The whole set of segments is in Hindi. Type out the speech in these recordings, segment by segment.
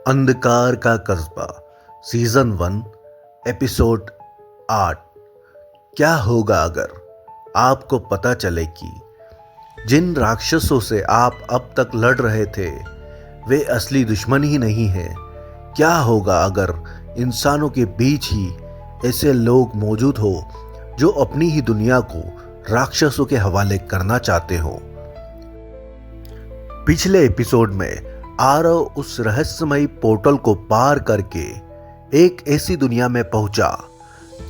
अंधकार का कस्बा सीजन 1 एपिसोड 8। क्या होगा अगर आपको पता चले कि जिन राक्षसों से आप अब तक लड़ रहे थे वे असली दुश्मन ही नहीं है। क्या होगा अगर इंसानों के बीच ही ऐसे लोग मौजूद हो जो अपनी ही दुनिया को राक्षसों के हवाले करना चाहते हो। पिछले एपिसोड में आरव उस रहस्यमयी पोर्टल को पार करके एक ऐसी दुनिया में पहुंचा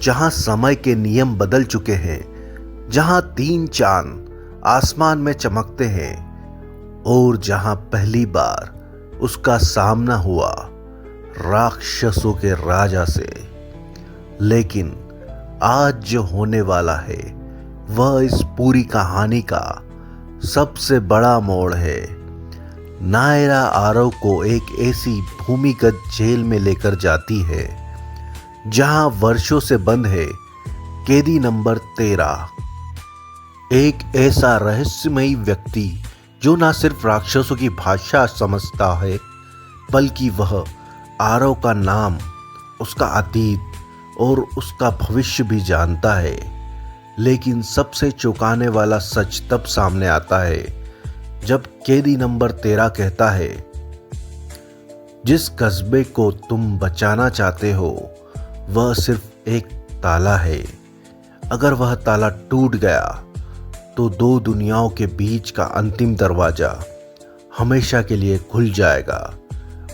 जहां समय के नियम बदल चुके हैं, जहां 3 चांद आसमान में चमकते हैं और जहां पहली बार उसका सामना हुआ राक्षसों के राजा से। लेकिन आज जो होने वाला है वह इस पूरी कहानी का सबसे बड़ा मोड़ है। नायरा आरव को एक ऐसी भूमिगत जेल में लेकर जाती है जहां वर्षों से बंद है कैदी नंबर 13, एक ऐसा रहस्यमयी व्यक्ति जो न सिर्फ राक्षसों की भाषा समझता है बल्कि वह आरव का नाम, उसका अतीत और उसका भविष्य भी जानता है। लेकिन सबसे चौंकाने वाला सच तब सामने आता है जब कैदी नंबर 13 कहता है, जिस कस्बे को तुम बचाना चाहते हो वह सिर्फ एक ताला है। अगर वह ताला टूट गया तो 2 दुनियाओं के बीच का अंतिम दरवाजा हमेशा के लिए खुल जाएगा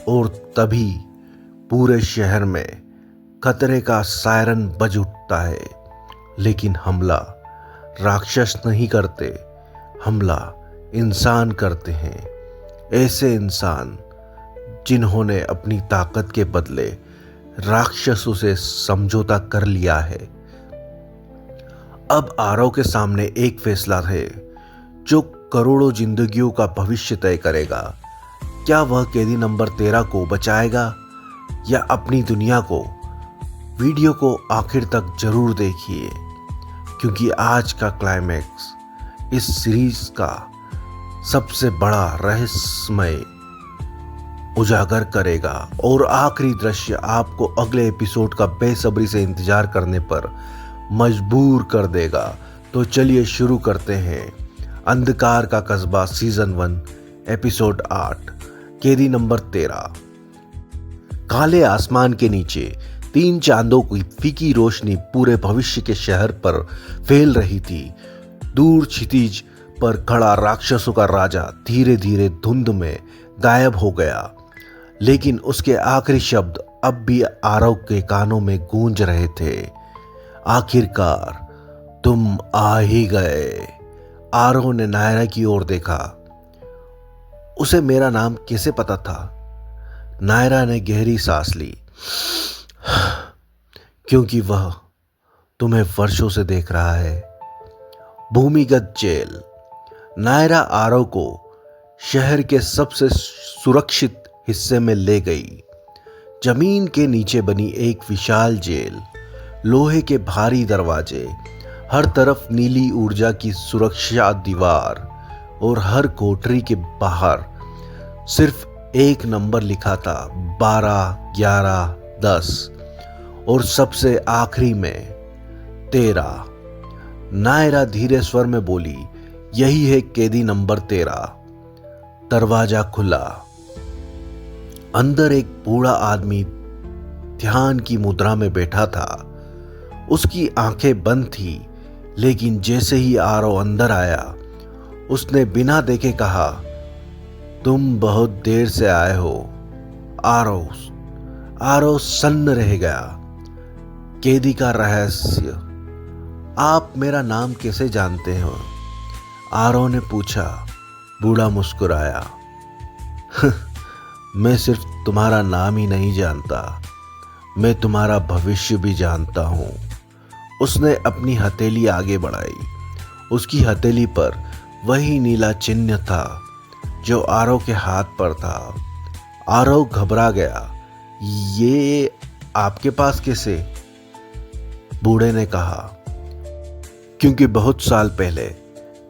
और तभी पूरे शहर में खतरे का सायरन बज उठता है। लेकिन हमला राक्षस नहीं करते, हमला इंसान करते हैं। ऐसे इंसान जिन्होंने अपनी ताकत के बदले राक्षसों से समझौता कर लिया है। अब आरव के सामने एक फैसला है जो करोड़ों जिंदगियों का भविष्य तय करेगा। क्या वह कैदी नंबर 13 को बचाएगा या अपनी दुनिया को? वीडियो को आखिर तक जरूर देखिए क्योंकि आज का क्लाइमैक्स इस सीरीज का सबसे बड़ा रहस्यमय उजागर करेगा और आखिरी दृश्य आपको अगले एपिसोड का बेसब्री से इंतजार करने पर मजबूर कर देगा। तो चलिए शुरू करते हैं अंधकार का कस्बा सीजन 1 एपिसोड 8 कैदी नंबर 13। काले आसमान के नीचे 3 चांदों की फीकी रोशनी पूरे भविष्य के शहर पर फैल रही थी। दूर क्षितिज पर खड़ा राक्षसों का राजा धीरे धीरे धुंध में गायब हो गया, लेकिन उसके आखिरी शब्द अब भी आरव के कानों में गूंज रहे थे। आखिरकार तुम आ ही गए। आरव ने नायरा की ओर देखा। उसे मेरा नाम कैसे पता था? नायरा ने गहरी सांस ली। क्योंकि वह तुम्हें वर्षों से देख रहा है। भूमिगत जेल। नायरा आरव को शहर के सबसे सुरक्षित हिस्से में ले गई। जमीन के नीचे बनी एक विशाल जेल, लोहे के भारी दरवाजे, हर तरफ नीली ऊर्जा की सुरक्षा दीवार और हर कोठरी के बाहर सिर्फ एक नंबर लिखा था, 12, 11, 10 और सबसे आखिरी में 13। नायरा धीरे स्वर में बोली, यही है कैदी नंबर 13। दरवाजा खुला। अंदर एक बूढ़ा आदमी ध्यान की मुद्रा में बैठा था। उसकी आंखें बंद थी, लेकिन जैसे ही आरव अंदर आया उसने बिना देखे कहा, तुम बहुत देर से आए हो। आरव सन्न रह गया। कैदी का रहस्य, आप मेरा नाम कैसे जानते हो? आरव ने पूछा। बूढ़ा मुस्कुराया। मैं सिर्फ तुम्हारा नाम ही नहीं जानता, मैं तुम्हारा भविष्य भी जानता हूं। उसने अपनी हथेली आगे बढ़ाई। उसकी हथेली पर वही नीला चिन्ह था जो आरव के हाथ पर था। आरव घबरा गया। ये आपके पास कैसे? बूढ़े ने कहा, क्योंकि बहुत साल पहले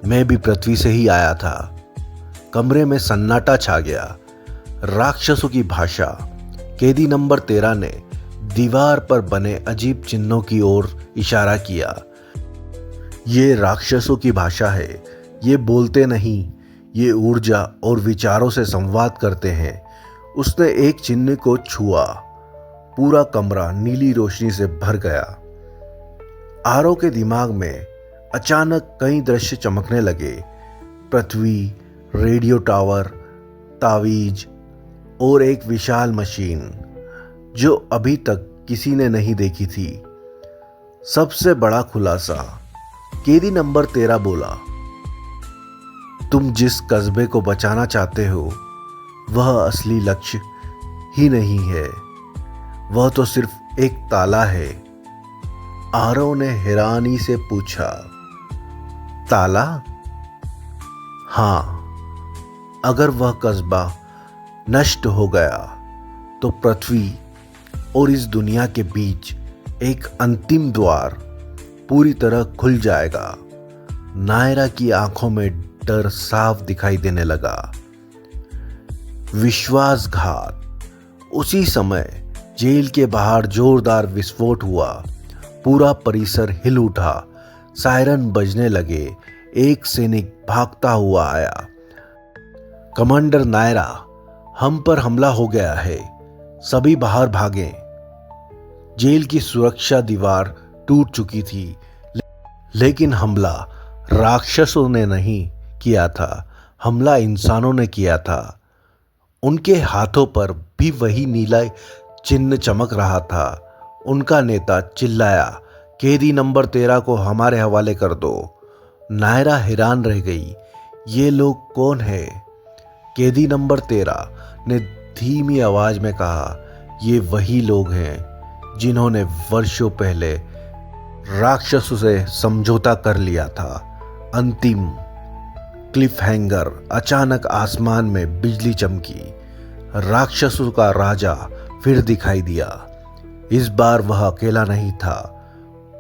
मैं भी पृथ्वी से ही आया था। कमरे में सन्नाटा छा गया। राक्षसों की भाषा, कैदी नंबर 13 ने दीवार पर बने अजीब चिन्हों की ओर इशारा किया। ये राक्षसों की भाषा है, ये बोलते नहीं, ये ऊर्जा और विचारों से संवाद करते हैं। उसने एक चिन्ह को छुआ, पूरा कमरा नीली रोशनी से भर गया। आरव के दिमाग में अचानक कई दृश्य चमकने लगे। पृथ्वी, रेडियो टावर, तावीज और एक विशाल मशीन जो अभी तक किसी ने नहीं देखी थी। सबसे बड़ा खुलासा, कैदी नंबर 13 बोला, तुम जिस कस्बे को बचाना चाहते हो वह असली लक्ष्य ही नहीं है, वह तो सिर्फ एक ताला है। आरव ने हैरानी से पूछा, ताला? हाँ, अगर वह कस्बा नष्ट हो गया तो पृथ्वी और इस दुनिया के बीच एक अंतिम द्वार पूरी तरह खुल जाएगा। नायरा की आंखों में डर साफ दिखाई देने लगा। विश्वासघात। उसी समय जेल के बाहर जोरदार विस्फोट हुआ। पूरा परिसर हिल उठा, सायरन बजने लगे। एक सैनिक भागता हुआ आया। कमांडर नायरा, हम पर हमला हो गया है, सभी बाहर भागें। जेल की सुरक्षा दीवार टूट चुकी थी, लेकिन हमला राक्षसों ने नहीं किया था, हमला इंसानों ने किया था। उनके हाथों पर भी वही नीला चिन्ह चमक रहा था। उनका नेता चिल्लाया, कैदी नंबर 13 को हमारे हवाले कर दो। नायरा हैरान रह गई, ये लोग कौन है? कैदी नंबर 13 ने धीमी आवाज में कहा, ये वही लोग हैं जिन्होंने वर्षों पहले राक्षसों से समझौता कर लिया था। अंतिम क्लिफ हैंगर। अचानक आसमान में बिजली चमकी। राक्षसों का राजा फिर दिखाई दिया। इस बार वह अकेला नहीं था,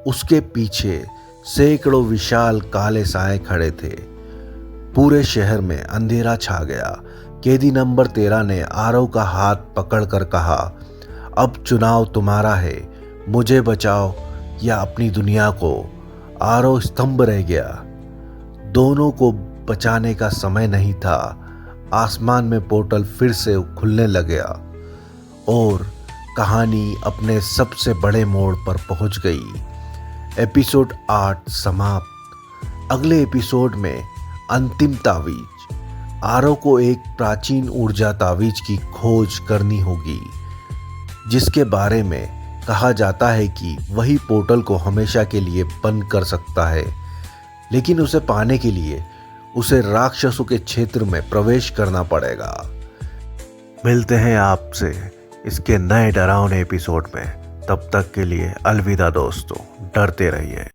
उसके पीछे सैकड़ों विशाल काले साए खड़े थे। पूरे शहर में अंधेरा छा गया। कैदी नंबर 13 ने आरव का हाथ पकड़कर कहा, अब चुनाव तुम्हारा है, मुझे बचाओ या अपनी दुनिया को। आरव स्तंभ रह गया। दोनों को बचाने का समय नहीं था। आसमान में पोर्टल फिर से खुलने लगा और कहानी अपने सबसे बड़े मोड़ पर पहुंच गई। एपिसोड 8 समाप्त। अगले एपिसोड में अंतिम तावीज। आरव को एक प्राचीन ऊर्जा तावीज की खोज करनी होगी, जिसके बारे में कहा जाता है कि वही पोर्टल को हमेशा के लिए बंद कर सकता है। लेकिन उसे पाने के लिए उसे राक्षसों के क्षेत्र में प्रवेश करना पड़ेगा। मिलते हैं आपसे इसके नए डरावने एपिसोड में। तब तक के लिए अलविदा दोस्तों, डरते रहिए।